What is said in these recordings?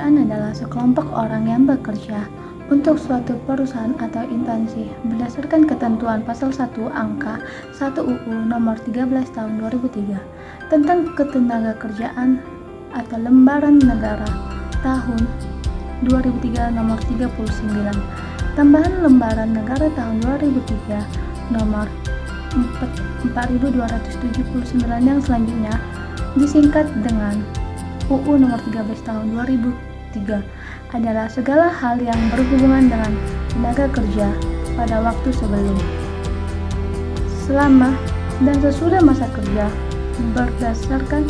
pekerjaan adalah sekelompok orang yang bekerja untuk suatu perusahaan atau instansi berdasarkan ketentuan pasal 1 angka 1 UU nomor 13 tahun 2003 tentang ketenagakerjaan atau lembaran negara tahun 2003 nomor 39, tambahan lembaran negara tahun 2003 nomor 4279 yang selanjutnya disingkat dengan UU nomor 13 tahun 2003 adalah segala hal yang berhubungan dengan tenaga kerja pada waktu sebelum, selama, dan sesudah masa kerja berdasarkan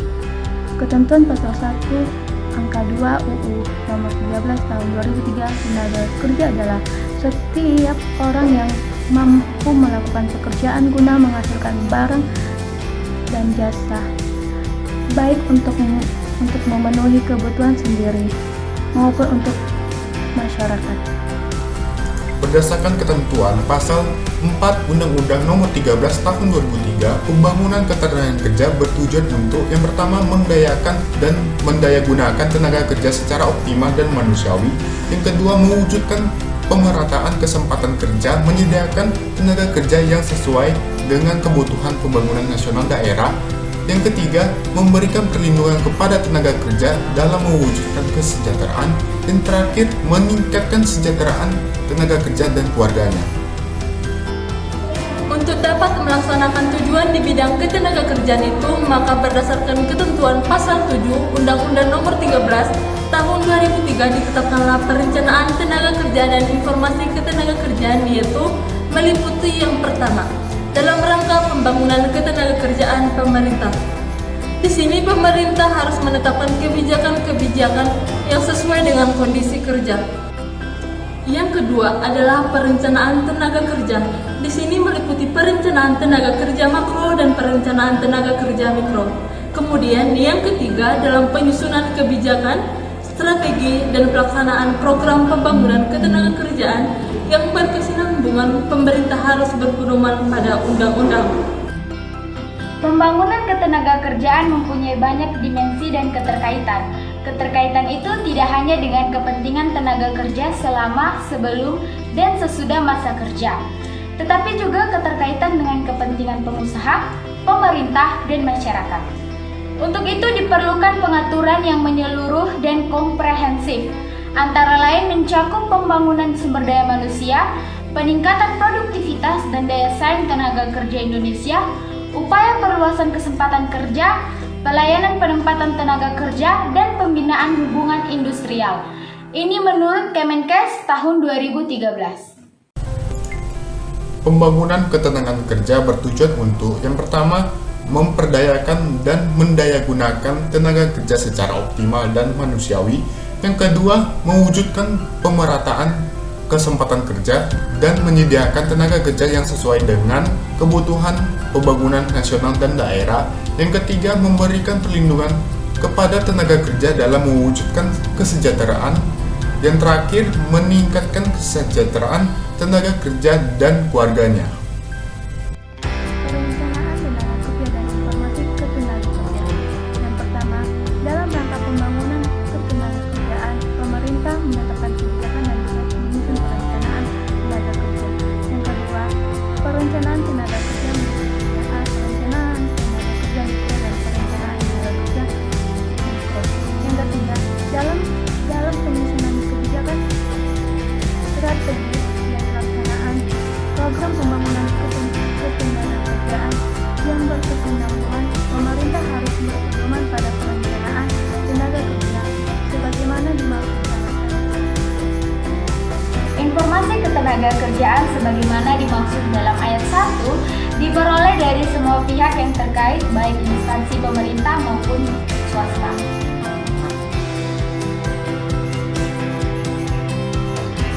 ketentuan pasal 1 angka 2 UU nomor 13 tahun 2003. Tenaga kerja adalah setiap orang yang mampu melakukan pekerjaan guna menghasilkan barang dan jasa, baik untuk memenuhi kebutuhan sendiri maupun untuk masyarakat. Berdasarkan ketentuan pasal 4 Undang-Undang Nomor 13 Tahun 2003, pembangunan ketenagaan kerja bertujuan untuk yang pertama mendayakan dan mendayagunakan tenaga kerja secara optimal dan manusiawi, yang kedua mewujudkan pemerataan kesempatan kerja, menyediakan tenaga kerja yang sesuai dengan kebutuhan pembangunan nasional daerah, yang ketiga memberikan perlindungan kepada tenaga kerja dalam mewujudkan kesejahteraan, dan terakhir meningkatkan kesejahteraan tenaga kerja dan keluarganya. Untuk dapat melaksanakan tujuan di bidang ketenagakerjaan itu, maka berdasarkan ketentuan pasal 7 Undang-Undang Nomor 13 Tahun 2003 ditetapkanlah perencanaan tenaga kerja dan informasi ketenagakerjaan, yaitu meliputi yang pertama, dalam rangka pembangunan ketenagakerjaan pemerintah. Di sini pemerintah harus menetapkan kebijakan-kebijakan yang sesuai dengan kondisi kerja. Yang kedua adalah perencanaan tenaga kerja. Di sini meliputi perencanaan tenaga kerja makro dan perencanaan tenaga kerja mikro. Kemudian yang ketiga dalam penyusunan kebijakan, strategi dan pelaksanaan program pembangunan ketenagakerjaan yang berkesinambungan. Pemerintah harus berpedoman pada undang-undang. Pembangunan ketenagakerjaan mempunyai banyak dimensi dan keterkaitan. Keterkaitan itu tidak hanya dengan kepentingan tenaga kerja selama, sebelum, dan sesudah masa kerja, tetapi juga keterkaitan dengan kepentingan pengusaha, pemerintah, dan masyarakat. Untuk itu diperlukan pengaturan yang menyeluruh dan komprehensif, antara lain mencakup pembangunan sumber daya manusia, peningkatan produktivitas dan daya saing tenaga kerja Indonesia, upaya perluasan kesempatan kerja, pelayanan penempatan tenaga kerja, dan pembinaan hubungan industrial. Ini menurut Kemenkes tahun 2013. Pembangunan ketenagaan kerja bertujuan untuk yang pertama memperdayakan dan mendayagunakan tenaga kerja secara optimal dan manusiawi, yang kedua mewujudkan pemerataan kesempatan kerja dan menyediakan tenaga kerja yang sesuai dengan kebutuhan pembangunan nasional dan daerah, yang ketiga memberikan perlindungan kepada tenaga kerja dalam mewujudkan kesejahteraan, yang terakhir meningkatkan kesejahteraan tenaga kerja dan keluarganya. Perencanaan tenaga kerja dan informasi ketenagakerjaan. Yang pertama, dalam rangka pembangunan ketenagakerjaan, pemerintah menetapkan kebijakan dan menyusun perencanaan tenaga kerja. Yang kedua, perencanaan tenaga kerja perencanaan tenaga kerja mikro dan perencanaan tenaga kerja mikro. Yang ketiga, dalam penyusunan kebijakan, strategi dan pelaksanaan program pembangunan ketenagakerjaan yang berkesinambungan, pemerintah harus berpedoman pada perencanaan tenaga kerja sebagaimana dimaksud dalam ayat 1. Informasi ketenagakerjaan sebagaimana dimaksud dalam ayat 1 diperoleh dari semua pihak yang terkait, baik instansi pemerintah maupun swasta.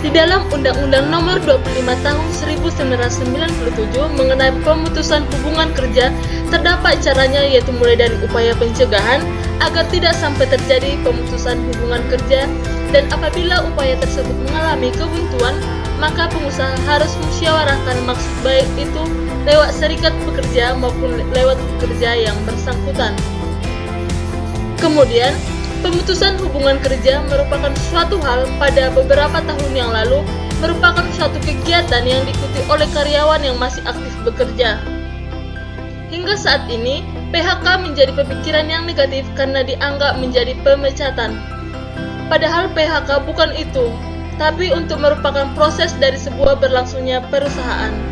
Di dalam Undang-Undang Nomor 25 Tahun 1997 mengenai pemutusan hubungan kerja, terdapat caranya, yaitu mulai dari upaya pencegahan agar tidak sampai terjadi pemutusan hubungan kerja, dan apabila upaya tersebut mengalami kebuntuan, maka pengusaha harus musyawarahkan maksud baik itu lewat serikat pekerja maupun lewat pekerja yang bersangkutan. Kemudian, Pemutusan hubungan kerja merupakan suatu hal pada beberapa tahun yang lalu merupakan suatu kegiatan yang diikuti oleh karyawan yang masih aktif bekerja. Hingga saat ini, PHK menjadi pemikiran yang negatif karena dianggap menjadi pemecatan. Padahal PHK bukan itu, tapi untuk merupakan proses dari sebuah berlangsungnya perusahaan.